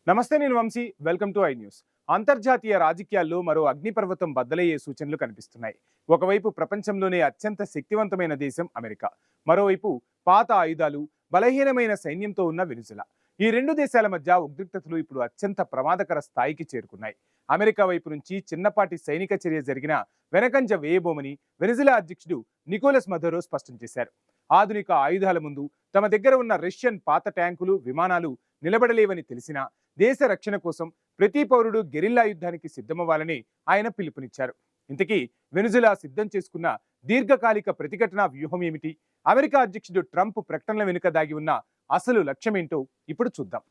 నమస్తే, నేను Vamshi. Welcome to I News. అంతర్జాతీయ రాజకీయాల్లో మరో అగ్నిపర్వతం బద్దలయ్యే సూచనలు కనిపిస్తున్నాయి. ఒకవైపు ప్రపంచంలోనే అత్యంత శక్తివంతమైన దేశం అమెరికా, మరోవైపు పాత ఆయుధాలు, బలహీనమైన సైన్యంతో ఉన్న వెనుజులా. ఈ రెండు దేశాల మధ్య ఉద్రిక్తతలు ఇప్పుడు అత్యంత ప్రమాదకర స్థాయికి చేరుకున్నాయి. అమెరికా వైపు నుంచి చిన్నపాటి సైనిక చర్య జరిగినా వెనకంజ వేయబోమని వెనుజులా అధ్యక్షుడు నికోలస్ మదరో స్పష్టం చేశారు. ఆధునిక ఆయుధాల ముందు తమ దగ్గర ఉన్న రష్యన్ పాత ట్యాంకులు, విమానాలు నిలబడలేవని తెలిసినా దేశ రక్షణ కోసం ప్రతి పౌరుడు గెరిల్లా యుద్ధానికి సిద్ధమవ్వాలని ఆయన పిలుపునిచ్చారు. ఇంతకీ వెనుజులా సిద్ధం చేసుకున్న దీర్ఘకాలిక ప్రతిఘటన వ్యూహం ఏమిటి? అమెరికా అధ్యక్షుడు ట్రంప్ ప్రకటనల వెనుక దాగి ఉన్న అసలు లక్ష్యమేంటో ఇప్పుడు చూద్దాం.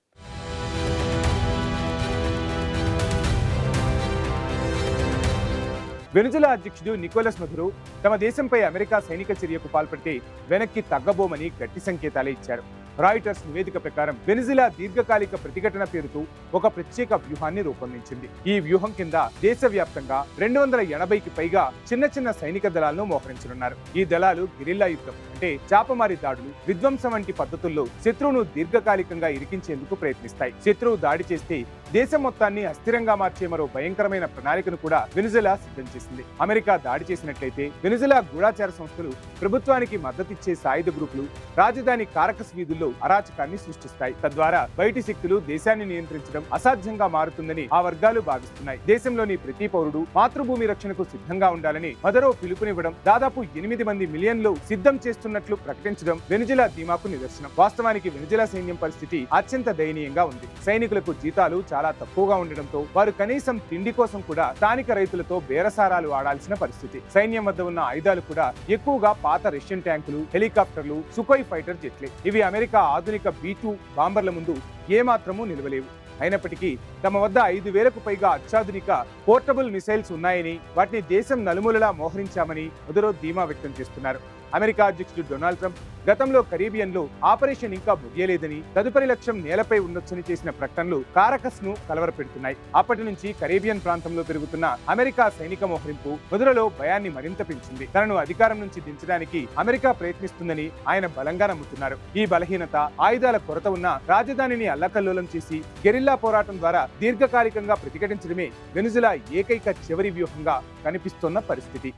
వెనుజులా అధ్యక్షుడు నికోలస్ మదురో తమ దేశంపై అమెరికా సైనిక చర్యకు పాల్పడితే వెనక్కి తగ్గబోమని గట్టి సంకేతాలే ఇచ్చారు. రాయిటర్స్ నివేదిక ప్రకారం వెనుజులా దీర్ఘకాలిక ప్రతిఘటన పేరుతో ఒక ప్రత్యేక వ్యూహాన్ని రూపొందించింది. ఈ వ్యూహం కింద దేశవ్యాప్తంగా 280కి పైగా చిన్న చిన్న సైనిక దళాలను మోహరించనున్నారు. ఈ దళాలు గెరిల్లా యుద్ధం అంటే చాపమారి దాడులు, విధ్వంసం వంటి పద్ధతుల్లో శత్రువును దీర్ఘకాలికంగా ఇరికించేందుకు ప్రయత్నిస్తాయి. శత్రువు దాడి చేస్తే దేశం మొత్తాన్ని అస్థిరంగా మార్చే మరో భయంకరమైన ప్రణాళికను కూడా వెనుజులా సిద్ధం చేసింది. అమెరికా దాడి చేసినట్లయితే వెనుజులా గూఢాచార సంస్థలు, ప్రభుత్వానికి మద్దతిచ్చే సాయుధ గ్రూపులు రాజధాని కారకస్ వీధుల్లో అరాచకాన్ని సృష్టిస్తాయి. తద్వారా బయటి శక్తులు దేశాన్ని నియంత్రించడం అసాధ్యంగా మారుతుందని ఆ వర్గాలు భావిస్తున్నాయి. దేశంలోని ప్రతి పౌరుడు మాతృభూమి రక్షణకు సిద్ధంగా ఉండాలని మదరో పిలుపునివ్వడం, దాదాపు 8 మిలియన్లు సిద్ధం చేస్తున్నట్లు ప్రకటించడం వెనుజులా ధీమాకు నిదర్శనం. వాస్తవానికి వెనుజులా సైన్యం పరిస్థితి అత్యంత దయనీయంగా ఉంది. సైనికులకు జీతాలు చాలా తక్కువగా ఉండడంతో వారు కనీసం తిండి కోసం కూడా స్థానిక రైతులతో బేరసారాలు ఆడాల్సిన పరిస్థితి. సైన్యం వద్ద ఉన్న ఆయుధాలు కూడా ఎక్కువగా పాత రష్యన్ ట్యాంకులు, హెలికాప్టర్లు, సుఖోయ్ ఫైటర్ జెట్లే. ఇవి అమెరికా ఆధునిక B-2 బాంబర్ల ముందు ఏమాత్రమూ నిలవలేవు. అయినప్పటికీ తమ వద్ద 5,000కు పైగా అత్యాధునిక పోర్టబుల్ మిసైల్స్ ఉన్నాయని, వాటిని దేశం నలుమూలలా మోహరించామని మదురో ధీమా వ్యక్తం చేస్తున్నారు. అమెరికా అధ్యక్షుడు డొనాల్డ్ ట్రంప్ గతంలో కరీబియన్లో ఆపరేషన్ ఇంకా ముగియలేదని, తదుపరి లక్ష్యం నేలపై ఉండొచ్చని చేసిన ప్రకటనలు కారకస్ ను కలవరపెడుతున్నాయి. అప్పటి నుంచి కరీబియన్ ప్రాంతంలో పెరుగుతున్న అమెరికా సైనిక మోహరింపు మదురలో భయాన్ని మరింత పెంచింది. తనను అధికారం నుంచి దించడానికి అమెరికా ప్రయత్నిస్తుందని ఆయన బలంగా నమ్ముతున్నారు. ఈ బలహీనత, ఆయుధాల కొరత ఉన్న రాజధానిని అల్లకల్లోలం చేసి గెరిల్లా పోరాటం ద్వారా దీర్ఘకాలికంగా ప్రతిఘటించడమే వెనుజులా ఏకైక చివరి వ్యూహంగా కనిపిస్తున్న పరిస్థితి.